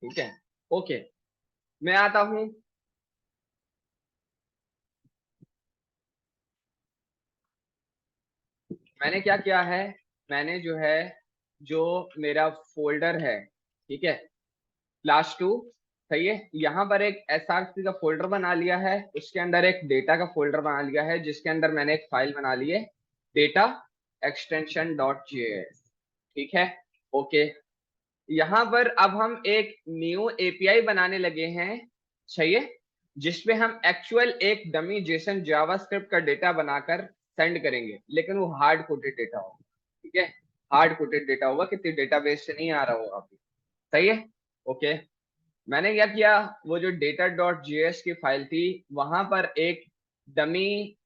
ठीक है, ओके। मैं आता हूं, मैंने क्या किया है, मैंने जो है, जो मेरा फोल्डर है, ठीक है, क्लास 2, सही है, यहाँ पर एक एसआरसी का फोल्डर बना लिया है, उसके अंदर एक डेटा का फोल्डर बना लिया है, जिसके अंदर मैंने एक फाइल बना ली है, डेटा एक्सटेंशन डॉट जेएस, ठीक है, ओके। यहाँ पर अब हम एक न्यू एपीआई बनाने लगे हैं, सही है, जिसपे हम एक्चुअल एक डमी जेसन जावास्क्रिप्ट का डेटा बनाकर सेंड करेंगे, लेकिन वो हार्ड कोडेड डेटा होगा, ठीक है, हार्ड कोडेड डेटा होगा, किसी डेटाबेस से नहीं आ रहा होगा अभी, सही है, ओके। मैंने क्या किया, वो जो डेटा डॉट जेएस की फाइल थी, वहां पर एक डमी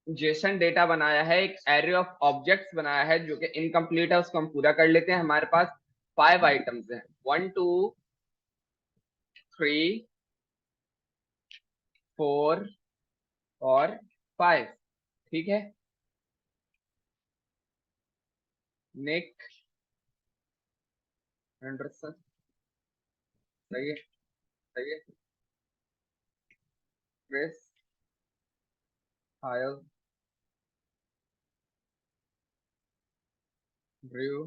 जेसन डेटा बनाया है, एक एरे ऑफ ऑब्जेक्ट्स बनाया है जो कि इनकम्प्लीट है, उसको हम पूरा कर लेते हैं। हमारे पास 5 आइटम्स हैं, 1 2 3 4 और 5, ठीक है। निक एंडरसन, सही है, सही है। क्रिस हायल, ड्रू,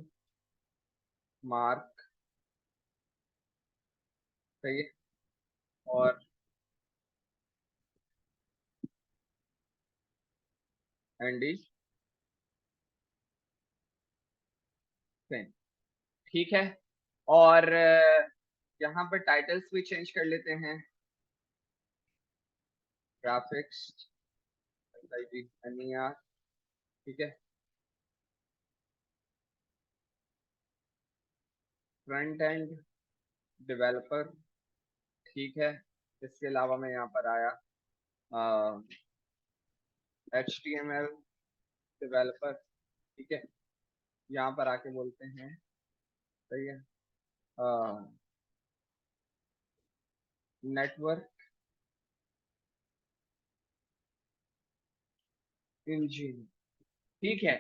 मार्क, सही है, और एंडी सेन, ठीक है। और यहाँ पर टाइटल्स भी चेंज कर लेते हैं, ग्राफिक्स, एनईआर, ठीक है, फ्रंट एंड डेवलपर, ठीक है। इसके अलावा मैं यहाँ पर आया HTML डेवलपर, ठीक है, यहाँ पर आके बोलते हैं, सही है, नेटवर्क इंजीन, ठीक है।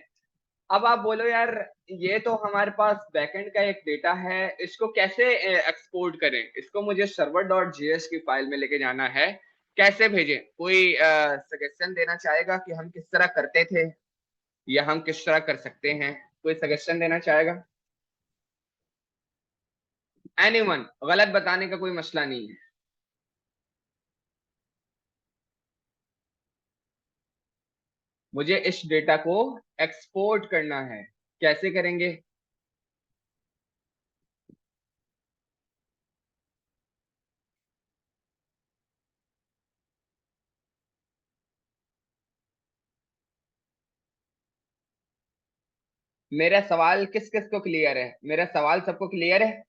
अब आप बोलो यार, ये तो हमारे पास बैकएंड का एक डेटा है, इसको कैसे एक्सपोर्ट करें, इसको मुझे सर्वर डॉट जेएस की फाइल में लेके जाना है, कैसे भेजें? कोई सजेशन देना चाहेगा कि हम किस तरह करते थे या हम किस तरह कर सकते हैं? कोई सजेशन देना चाहेगा? एनीवन, गलत बताने का कोई मसला नहीं है। मुझे इस डेटा को एक्सपोर्ट करना है, कैसे करेंगे? मेरा सवाल किस किस को क्लियर है? मेरा सवाल सबको क्लियर है?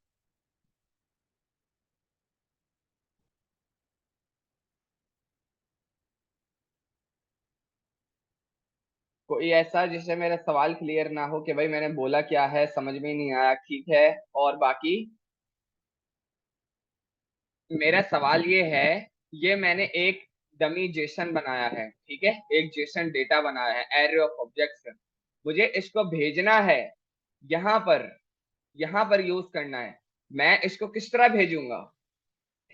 कोई ऐसा जिसे मेरा सवाल क्लियर ना हो कि भाई मैंने बोला क्या है, समझ में नहीं आया, ठीक है। और बाकी मेरा सवाल ये है, ये मैंने एक डमी जेसन बनाया है, ठीक है, एक जेसन डेटा बनाया है एरे ऑफ ऑब्जेक्ट्स, मुझे इसको भेजना है, यहाँ पर, यहाँ पर यूज करना है, मैं इसको किस तरह भेजूंगा?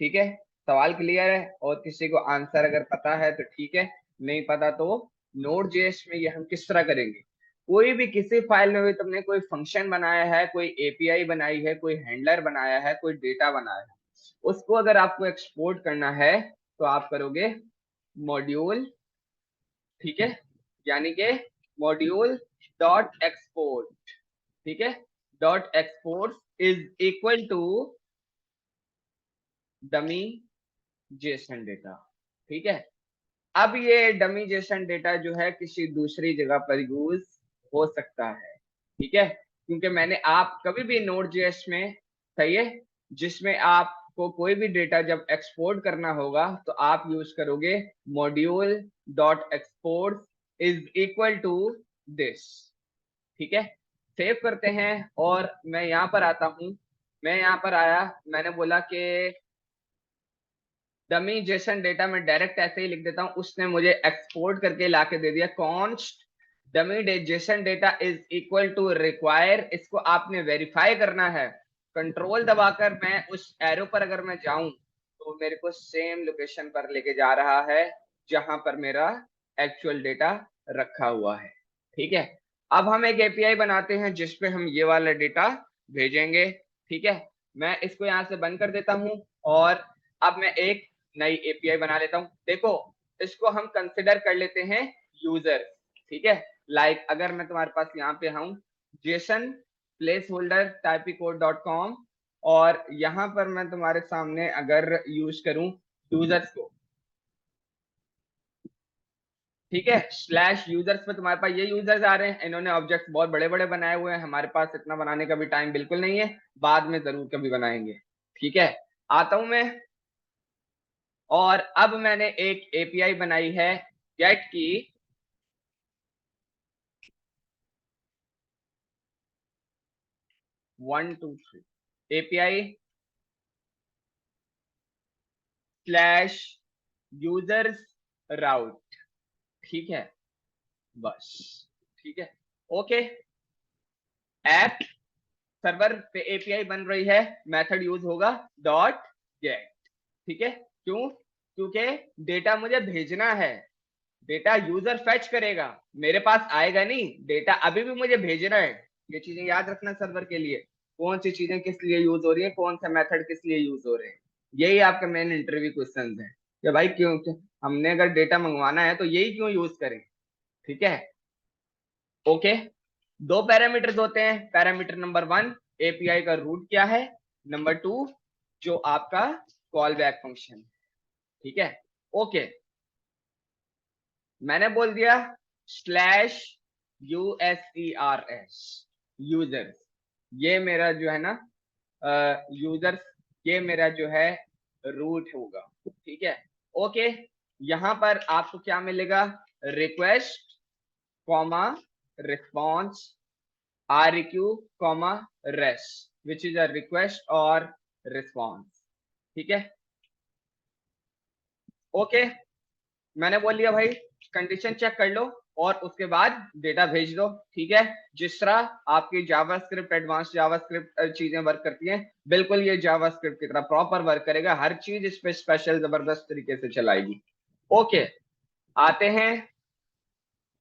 ठीक है, सवाल क्लियर है? और किसी को आंसर अगर पता है तो ठीक है, नहीं पता तो नोड जेएस में ये हम किस तरह करेंगे? कोई भी किसी फाइल में भी तुमने कोई फंक्शन बनाया है, कोई एपीआई बनाई है, कोई हैंडलर बनाया है, कोई डेटा बनाया है, उसको अगर आपको एक्सपोर्ट करना है तो आप करोगे मॉड्यूल, ठीक है, यानी कि मॉड्यूल डॉट एक्सपोर्ट, ठीक है, dot export is equal to dummy JSON data, ठीक है। अब ये डमी जेसन डेटा जो है किसी दूसरी जगह पर यूज हो सकता है, ठीक है, क्योंकि मैंने, आप कभी भी नोड जेएस में, सही है, जिसमें आपको कोई भी डेटा जब एक्सपोर्ट करना होगा तो आप यूज करोगे module dot export is equal to this, ठीक है। सेव करते हैं और मैं यहाँ पर आता हूँ, मैं यहाँ पर आया, मैंने बोला कि डमी जेसन डेटा में डायरेक्ट ऐसे ही लिख देता हूं, उसने मुझे एक्सपोर्ट करके ला के दे दिया, const dummy JSON data is equal to require, इसको आपने वेरीफाई करना है, कंट्रोल दबाकर मैं उस एरो पर अगर मैं जाऊं तो मेरे को सेम लोकेशन पर लेके जा रहा है जहां पर मेरा एक्चुअल डेटा रखा हुआ है। ठीक है, अब हम एक एपीआई बनाते हैं जिसपे हम ये वाला डेटा भेजेंगे। ठीक है, मैं इसको यहाँ से बंद कर देता हूँ और अब मैं एक नई एपीआई बना लेता हूँ। देखो, इसको हम कंसिडर कर लेते हैं यूजर। ठीक है, लाइक अगर मैं तुम्हारे पास यहाँ पे हूँ जेसन प्लेस होल्डर typicode.com और यहाँ पर मैं तुम्हारे सामने अगर यूज करूं यूजर्स को, ठीक है, स्लैश यूजर्स पे तुम्हारे पास ये यूजर्स आ रहे हैं। इन्होंने ऑब्जेक्ट्स बहुत बड़े बड़े बनाए हुए हैं, हमारे पास इतना बनाने का भी टाइम बिल्कुल नहीं है, बाद में जरूर कभी बनाएंगे। ठीक है, आता हूं मैं और अब मैंने एक एपीआई बनाई है गेट की one two three API slash users route. ठीक है, बस। ठीक है, ओके, ऐप सर्वर पे एपीआई बन रही है, मेथड यूज होगा डॉट गेट। ठीक है, क्यों? क्योंकि डेटा मुझे भेजना है, डेटा यूजर फेच करेगा, मेरे पास आएगा नहीं, डेटा अभी भी मुझे भेजना है। ये चीजें याद रखना सर्वर के लिए, कौन सी चीजें किस लिए यूज हो रही है, कौन सा मेथड किस लिए यूज हो रहे हैं। यही आपका मेन इंटरव्यू क्वेश्चन है कि भाई क्यों हमने अगर डेटा मंगवाना है तो यही क्यों यूज करें। ठीक है, ओके, दो पैरामीटर्स होते हैं। पैरामीटर नंबर 1 एपीआई का रूट क्या है, नंबर 2 जो आपका कॉल बैक फंक्शन। ठीक है, ओके, मैंने बोल दिया स्लैश यूएसईआरएस यूजर्स, ये मेरा जो है ना यूजर्स, ये मेरा जो है रूट होगा। ठीक है, ओके, यहां पर आपको क्या मिलेगा, request comma response REQ comma rest which is a request और रिस्पॉन्स। ठीक है, ओके, मैंने बोल लिया भाई कंडीशन चेक कर लो और उसके बाद डेटा भेज दो। ठीक है, जिस तरह आपकी जावास्क्रिप्ट एडवांस जावास्क्रिप्ट चीजें वर्क करती हैं, बिल्कुल ये जावास्क्रिप्ट की तरह प्रॉपर वर्क करेगा, हर चीज इस पे स्पेशल जबरदस्त तरीके से चलाएगी। ओके, आते हैं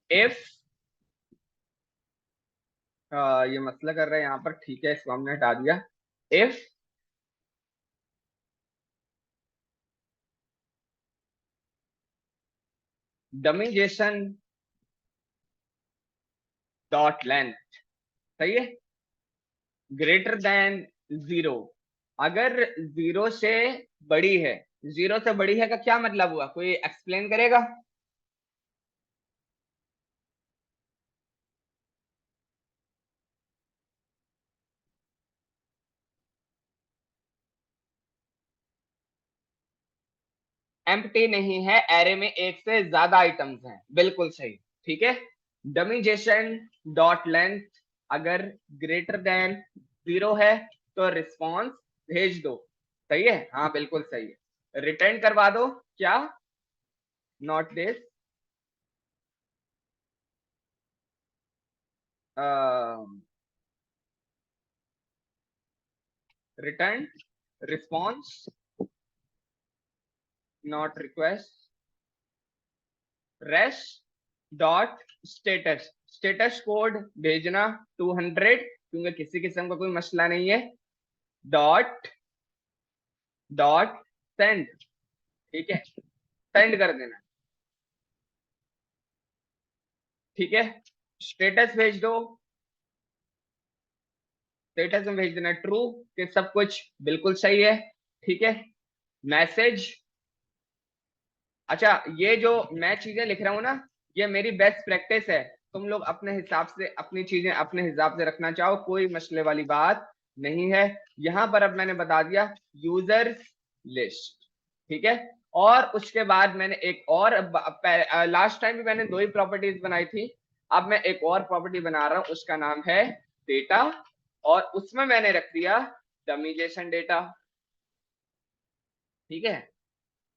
इफ ये मसला कर रहे हैं यहाँ पर। ठीक है, इसको हमने हटा दिया। If dummy Jason dot length, सही है, ग्रेटर देन 0, अगर 0 से बड़ी है, 0 से बड़ी है का क्या मतलब हुआ, कोई एक्सप्लेन करेगा? एम्प्टी नहीं है, एरे में एक से ज्यादा आइटम्स हैं, बिल्कुल सही। ठीक है, डमी जेसन डॉट लेंथ अगर ग्रेटर देन 0 है तो रिस्पॉन्स भेज दो। सही है, हाँ बिल्कुल सही है, रिटर्न करवा दो क्या, not this, return response not request rest dot status, status code भेजना 200, क्योंकि किसी किस्म का कोई मसला नहीं है, डॉट डॉट सेंड। ठीक है, सेंड कर देना। ठीक है, स्टेटस भेज दो, स्टेटस में भेज देना ट्रू कि सब कुछ बिल्कुल सही है। ठीक है, मैसेज, अच्छा ये जो मैं चीजें लिख रहा हूँ ना, ये मेरी बेस्ट प्रैक्टिस है, तुम लोग अपने हिसाब से अपनी चीजें अपने हिसाब से रखना चाहो, कोई मसले वाली बात नहीं है। यहां पर अब मैंने बता दिया यूजर्स लिस्ट। ठीक है, और उसके बाद मैंने एक और, लास्ट टाइम भी मैंने दो ही प्रॉपर्टीज बनाई थी, अब मैं एक और प्रॉपर्टी बना रहा हूं, उसका नाम है डेटा, और उसमें मैंने रख दिया डमी जेसन डेटा। ठीक है,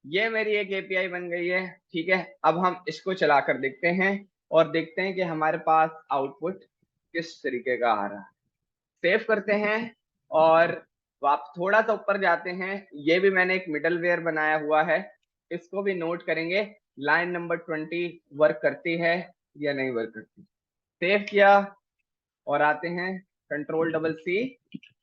ये मेरी एक एपीआई बन गई है। ठीक है, अब हम इसको चलाकर देखते हैं और देखते हैं कि हमारे पास आउटपुट किस तरीके का आ रहा है। सेव करते हैं और आप थोड़ा सा ऊपर जाते हैं, ये भी मैंने एक मिडलवेयर बनाया हुआ है, इसको भी नोट करेंगे। लाइन नंबर 20 वर्क करती है या नहीं वर्क करती। सेव किया और आते हैं कंट्रोल डबल सी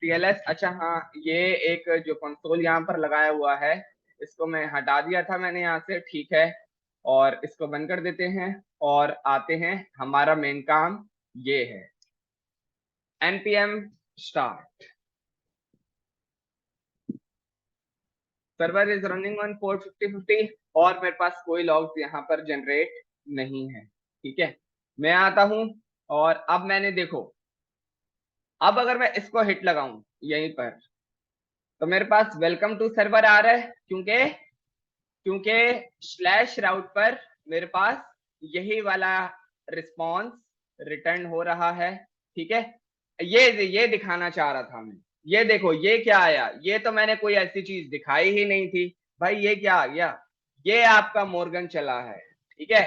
TLS। अच्छा हाँ, ये एक जो कंसोल यहाँ पर लगाया हुआ है, इसको मैं हटा दिया था मैंने यहाँ से, ठीक है। और इसको बंद कर देते हैं और आते हैं, हमारा मेन काम ये है, npm start server is running on port 5050 और मेरे पास कोई लॉग्स यहाँ पर जनरेट नहीं है, ठीक है। मैं आता हूं और अब मैंने देखो, अब अगर मैं इसको हिट लगाऊं यहीं पर, तो मेरे पास वेलकम टू सर्वर आ रहा है, क्योंकि क्योंकि स्लैश राउट पर मेरे पास यही वाला रिस्पॉन्स रिटर्न हो रहा है, ठीक है। ये दिखाना चाह रहा था मैं। ये देखो ये क्या आया, ये तो मैंने कोई ऐसी चीज दिखाई ही नहीं थी भाई, ये क्या आ गया, ये आपका मॉर्गन चला है, ठीक है।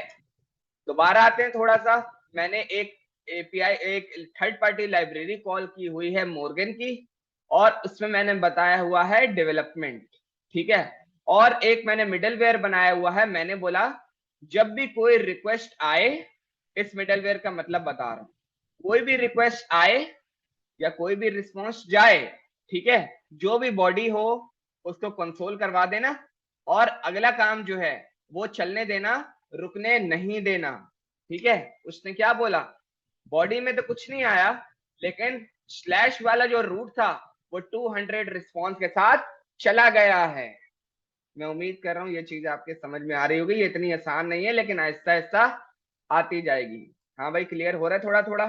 दोबारा आते हैं थोड़ा सा, मैंने एक एपीआई, एक थर्ड पार्टी लाइब्रेरी कॉल की हुई है मॉर्गन की, और उसमें मैंने बताया हुआ है डेवलपमेंट, ठीक है। और एक मैंने मिडलवेयर बनाया हुआ है, मैंने बोला जब भी कोई रिक्वेस्ट आए, इस मिडलवेयर का मतलब बता रहा हूं, कोई भी रिक्वेस्ट आए या कोई भी रिस्पॉन्स जाए, ठीक है, जो भी बॉडी हो उसको कंसोल करवा देना, और अगला काम जो है वो चलने देना, रुकने नहीं देना, ठीक है। उसने क्या बोला, बॉडी में तो कुछ नहीं आया, लेकिन स्लैश वाला जो रूट था वो 200 रिस्पॉन्स के साथ चला गया है। मैं उम्मीद कर रहा हूँ ये चीज आपके समझ में आ रही होगी, ये इतनी आसान नहीं है, लेकिन आहिस्ता आहिस्ता आती जाएगी। हाँ भाई, क्लियर हो रहा है थोड़ा थोड़ा,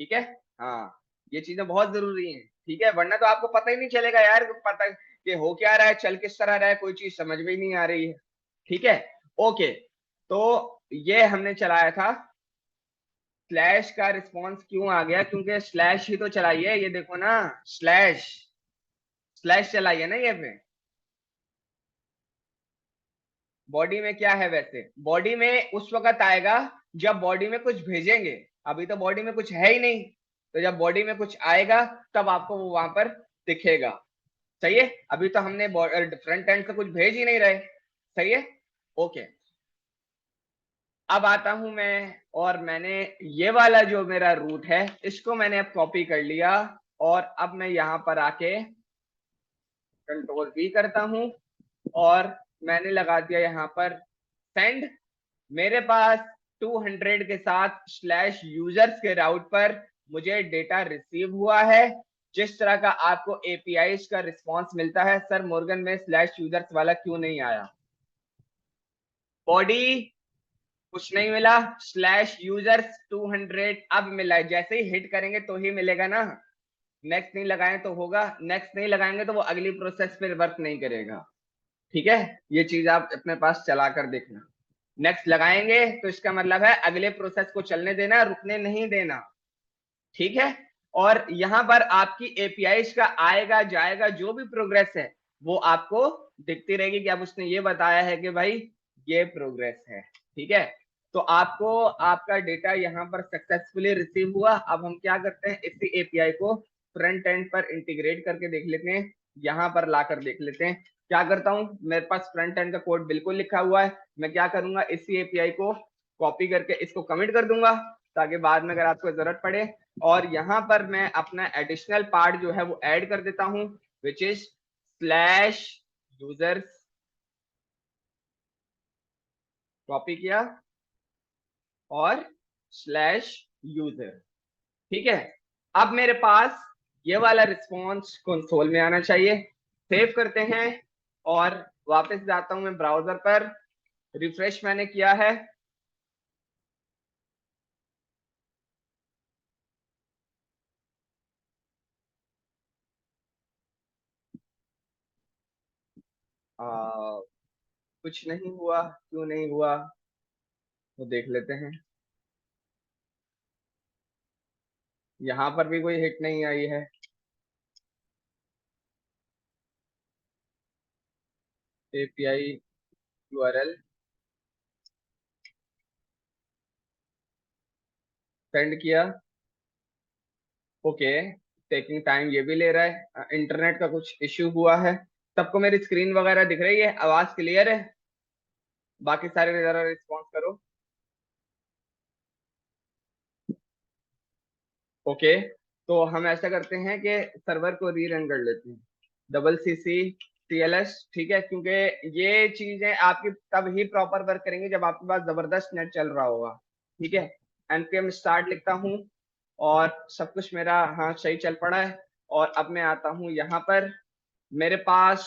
ठीक है। हाँ, ये चीजें बहुत जरूरी हैं, ठीक है, वरना तो आपको पता ही नहीं चलेगा यार, पता कि हो क्या रहा है, चल किस तरह रहा है, कोई चीज समझ में ही नहीं आ रही है, ठीक है। ओके, तो ये हमने चलाया था। स्लैश का रिस्पॉन्स क्यों आ गया, क्योंकि स्लैश ही तो चलाइए, ये देखो ना, स्लैश स्लैश चलाइए ना ये पे। बॉडी में क्या है, वैसे बॉडी में उस वक्त आएगा जब बॉडी में कुछ भेजेंगे, अभी तो बॉडी में कुछ है ही नहीं, तो जब बॉडी में कुछ आएगा तब आपको वो वहां पर दिखेगा, सही है। अभी तो हमने फ्रंट एंड से कुछ भेज ही नहीं रहे, सही है। ओके, अब आता हूं मैं, और मैंने ये वाला जो मेरा रूट है इसको मैंने अब कॉपी कर लिया, और अब मैं यहां पर आके कंट्रोल V करता हूं, और मैंने लगा दिया यहाँ पर सेंड। मेरे पास 200 के साथ स्लैश यूजर्स के राउट पर मुझे डेटा रिसीव हुआ है। जिस तरह का आपको एपीआई का रिस्पॉन्स मिलता है, सर मॉर्गन में स्लैश यूजर्स वाला क्यों नहीं आया, बॉडी कुछ नहीं मिला, स्लैश यूजर्स 200 अब मिला है, जैसे ही हिट करेंगे तो ही मिलेगा ना, नेक्स्ट नहीं लगाए तो होगा, नेक्स्ट नहीं लगाएंगे तो वो अगली प्रोसेस पे वर्क नहीं करेगा, ठीक है। ये चीज आप अपने पास चला कर देखना, नेक्स्ट लगाएंगे तो इसका मतलब है अगले प्रोसेस को चलने देना, रुकने नहीं देना, ठीक है। और यहाँ पर आपकी एपीआई का आएगा जाएगा जो भी प्रोग्रेस है वो आपको दिखती रहेगी, कि अब उसने ये बताया है कि भाई ये प्रोग्रेस है, ठीक है। तो आपको आपका डेटा यहाँ पर सक्सेसफुली रिसीव हुआ। अब हम क्या करते हैं, इसी एपीआई को फ्रंट एंड पर इंटीग्रेट करके देख लेते हैं, यहाँ पर लाकर देख लेते हैं। क्या करता हूँ, मेरे पास फ्रंट एंड का कोड बिल्कुल लिखा हुआ है, मैं क्या करूंगा, इसी एपीआई को कॉपी करके इसको कमिट कर दूंगा, ताकि बाद में अगर आपको जरूरत पड़े। और यहाँ पर मैं अपना एडिशनल पार्ट जो है वो ऐड कर देता हूँ, which is slash users, copy किया और स्लैश यूजर, ठीक है। अब मेरे पास ये वाला रिस्पॉन्स कंसोल में आना चाहिए। सेव करते हैं और वापस जाता हूं मैं ब्राउजर पर, रिफ्रेश मैंने किया है, कुछ नहीं हुआ, क्यों नहीं हुआ तो देख लेते हैं। यहाँ पर भी कोई हिट नहीं आई है, एपीआई यूआरएल, सेंड किया। ओके, टेकिंग टाइम ये भी ले रहा है, इंटरनेट का कुछ इश्यू हुआ है। सबको मेरी स्क्रीन वगैरह दिख रही है, आवाज क्लियर है? बाकी सारे जरा रिस्पॉन्स करो। ओके, तो हम ऐसा करते हैं कि सर्वर को रीरन कर लेते हैं, double C C T L S, ठीक है, क्योंकि ये चीजें आपकी तब ही प्रॉपर वर्क करेंगे जब आपके पास जबरदस्त नेट चल रहा होगा। ठीक है, एनपीएम स्टार्ट लिखता हूँ और सब कुछ मेरा हाँ सही चल पड़ा है। और अब मैं आता हूँ यहाँ पर, मेरे पास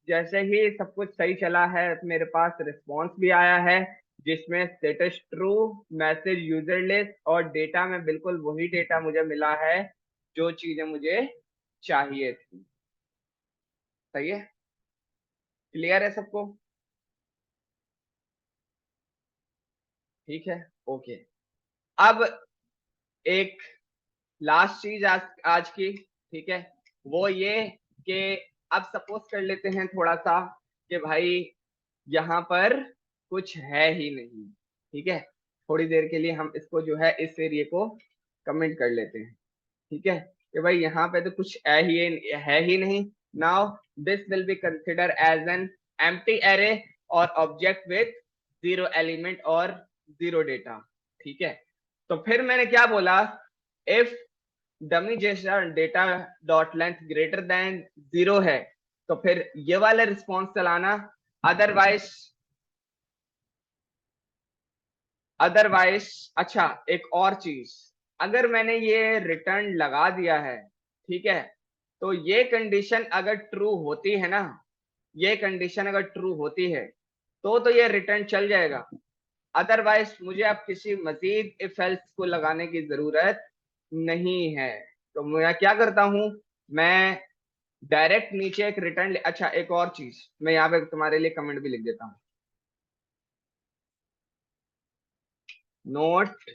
जैसे ही सब कुछ सही चला है मेरे पास रिस्पॉन्स भी आया है, जिसमें स्टेटस ट्रू, मैसेज यूजरलेस और डेटा में बिल्कुल वही डेटा मुझे मिला है जो चीजें मुझे चाहिए थी। सही है, क्लियर है सबको? ठीक है, ओके। अब एक लास्ट चीज आज की, ठीक है, वो ये कि अब सपोज कर लेते हैं थोड़ा सा कि भाई यहाँ पर कुछ है ही नहीं। ठीक है, थोड़ी देर के लिए हम इसको जो है इस एरिया को कमेंट कर लेते हैं। ठीक है, कि भाई यहाँ पे तो कुछ है ही नहीं। Now this will be consider as an empty array और ऑब्जेक्ट विथ जीरो एलिमेंट और जीरो डेटा। ठीक है, तो फिर मैंने क्या बोला, if dummy JSON data dot length greater than zero है तो फिर ये वाला रिस्पॉन्स चलाना, अदरवाइज अदरवाइज अच्छा, एक और चीज, अगर मैंने ये रिटर्न लगा दिया है, ठीक है, तो ये कंडीशन अगर ट्रू होती है ना, ये कंडीशन अगर ट्रू होती है तो ये रिटर्न चल जाएगा। अदरवाइज मुझे अब किसी मजीद इफ एल्स को लगाने की जरूरत नहीं है। तो मैं क्या करता हूं, मैं डायरेक्ट नीचे एक रिटर्न, अच्छा एक और चीज मैं यहाँ पे तुम्हारे लिए कमेंट भी लिख देता हूँ, note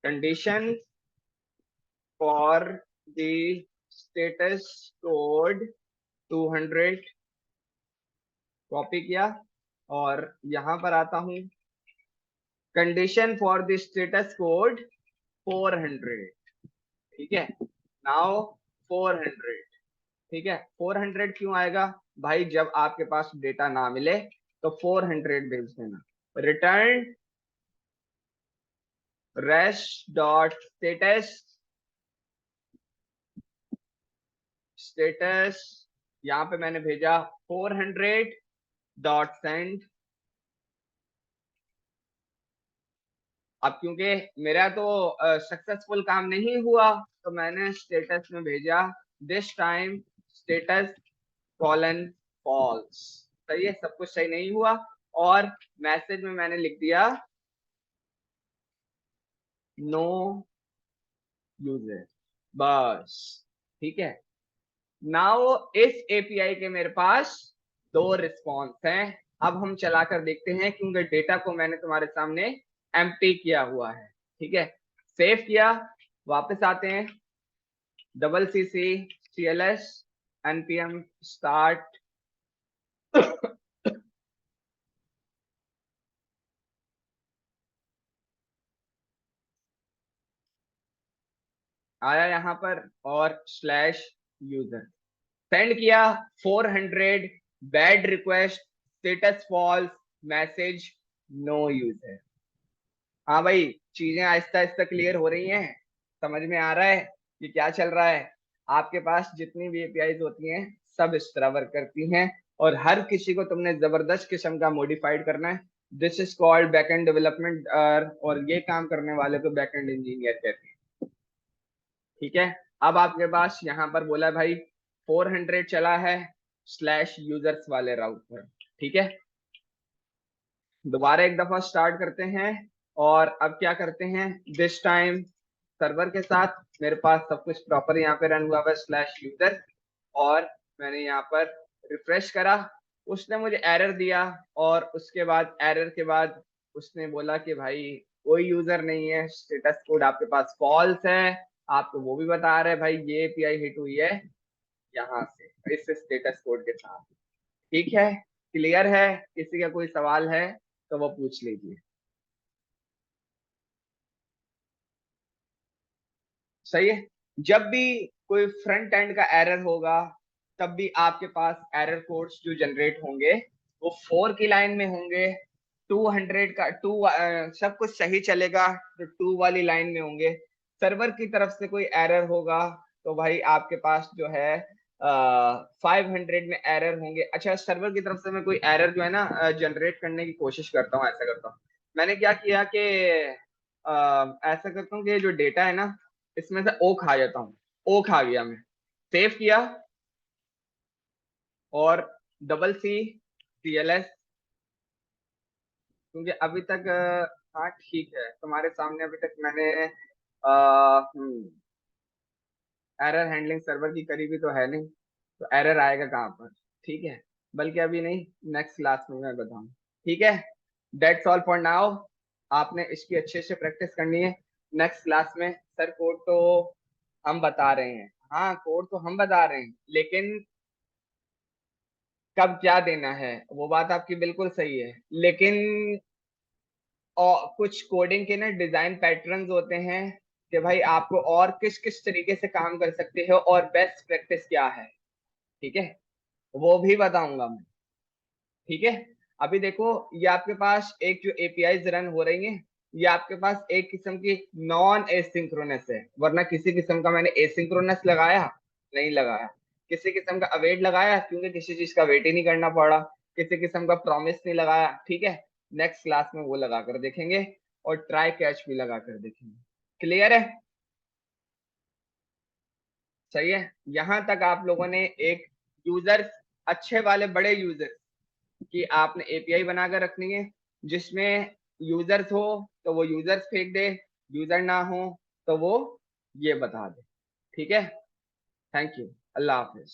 condition for the status code 200, copy किया और यहां पर आता हूं, condition for the status code 400। ठीक है, नाउ 400। ठीक है, 400 क्यों आएगा भाई, जब आपके पास डेटा ना मिले तो 400 भेज देना। Return rest dot status, status यहाँ पे मैंने भेजा 400 डॉट सेंड। अब क्योंकि मेरा तो सक्सेसफुल काम नहीं हुआ तो मैंने स्टेटस में भेजा this time status colon false. सही है, सब कुछ सही नहीं हुआ। और मैसेज में मैंने लिख दिया नो यूजर, बस। ठीक है, नाउ इस एपीआई के मेरे पास दो रिस्पॉन्स हैं। अब हम चलाकर देखते हैं क्योंकि डेटा को मैंने तुम्हारे सामने एम्प्टी किया हुआ है। ठीक है, सेव किया, वापस आते हैं, double C C C L S NPM start. आया यहाँ पर और स्लैश यूजर सेंड किया 400, bad request, status false, message no user. हाँ भाई, चीजें आहिस्ता आहिस्ता क्लियर हो रही हैं, समझ में आ रहा है कि क्या चल रहा है। आपके पास जितनी भी एपीआईज होती हैं सब इस तरह वर्क करती हैं और हर किसी को तुमने जबरदस्त किस्म का मॉडिफाइड करना है। This is called backend development, और ये काम करने वाले को बैकएंड इंजीनियर कहते हैं। ठीक है, अब आपके पास यहाँ पर बोला है भाई 400 चला है स्लैश यूजर्स वाले राउट पर। ठीक है, दोबारा एक दफा स्टार्ट करते हैं और अब क्या करते हैं, दिस टाइम सर्वर के साथ मेरे पास सब कुछ प्रॉपर यहाँ पे रन हुआ है स्लैश यूजर। और मैंने यहाँ पर रिफ्रेश करा, उसने मुझे एरर दिया और उसके बाद एरर के बाद उसने बोला कि भाई कोई यूजर नहीं है, स्टेटस कोड आपके पास फॉल्स है। आपको वो भी बता रहे हैं भाई ये एपीआई हिट हुई है यहाँ से इस स्टेटस कोड के साथ। ठीक है, क्लियर है? किसी का कोई सवाल है तो वो पूछ लीजिए। सही है। जब भी कोई फ्रंट एंड का एरर होगा तब भी आपके पास एरर कोड्स जो जनरेट होंगे वो 4 की लाइन में होंगे। 200 का सब कुछ सही चलेगा तो 2 वाली लाइन में होंगे। सर्वर की तरफ से कोई एरर होगा तो भाई आपके पास जो है 500 में एरर होंगे। अच्छा, सर्वर की तरफ से मैं कोई एरर जो है ना जनरेट करने की कोशिश करता हूँ, ऐसा करता हूँ। मैंने क्या किया कि ऐसा करता हूँ कि जो डेटा है ना इसमें से ओ खा जाता हूँ। ओ खा गया, मैं सेव किया और CC क्योंकि अभी तक हाँ ठीक है, तुम्हारे सामने अभी तक मैंने एरर हैंडलिंग सर्वर की करी भी तो है नहीं, तो एरर आएगा कहाँ पर। ठीक है, बल्कि अभी नहीं, नेक्स्ट क्लास में मैं बताऊँ। ठीक है, दैट्स ऑल फॉर नाउ। आपने इसकी अच्छे से प्रैक्टिस करनी है। नेक्स्ट क्लास में सर कोड तो हम बता रहे हैं, हाँ कोड तो हम बता रहे हैं, लेकिन कब क्या देना है वो बात आपकी बिल्कुल सही है, लेकिन और कुछ कोडिंग के ना डिजाइन पैटर्न्स होते हैं कि भाई आपको और किस किस तरीके से काम कर सकते हो और बेस्ट प्रैक्टिस क्या है। ठीक है, वो भी बताऊंगा मैं। ठीक है, अभी देखो ये आपके पास एक जो एपीआई रन हो रही है, ये आपके पास एक किस्म की नॉन एसिंक्रोनस है, वरना किसी किस्म का मैंने एसिंक्रोनस लगाया नहीं लगाया, किसी किस्म का अवेट लगाया क्योंकि किसी चीज का वेट ही नहीं करना पड़ा, किसी किस्म का प्रॉमिस नहीं लगाया। ठीक है, नेक्स्ट क्लास में वो लगा कर देखेंगे और ट्राई कैच भी लगा कर देखेंगे। क्लियर है? सही है। यहां तक आप लोगों ने एक यूजर्स, अच्छे वाले बड़े यूजर्स कि आपने एपीआई बनाकर रखनी है जिसमें यूजर्स हो तो वो यूजर्स फेंक दे, यूजर ना हो तो वो ये बता दे। ठीक है, थैंक यू, अल्लाह हाफिज।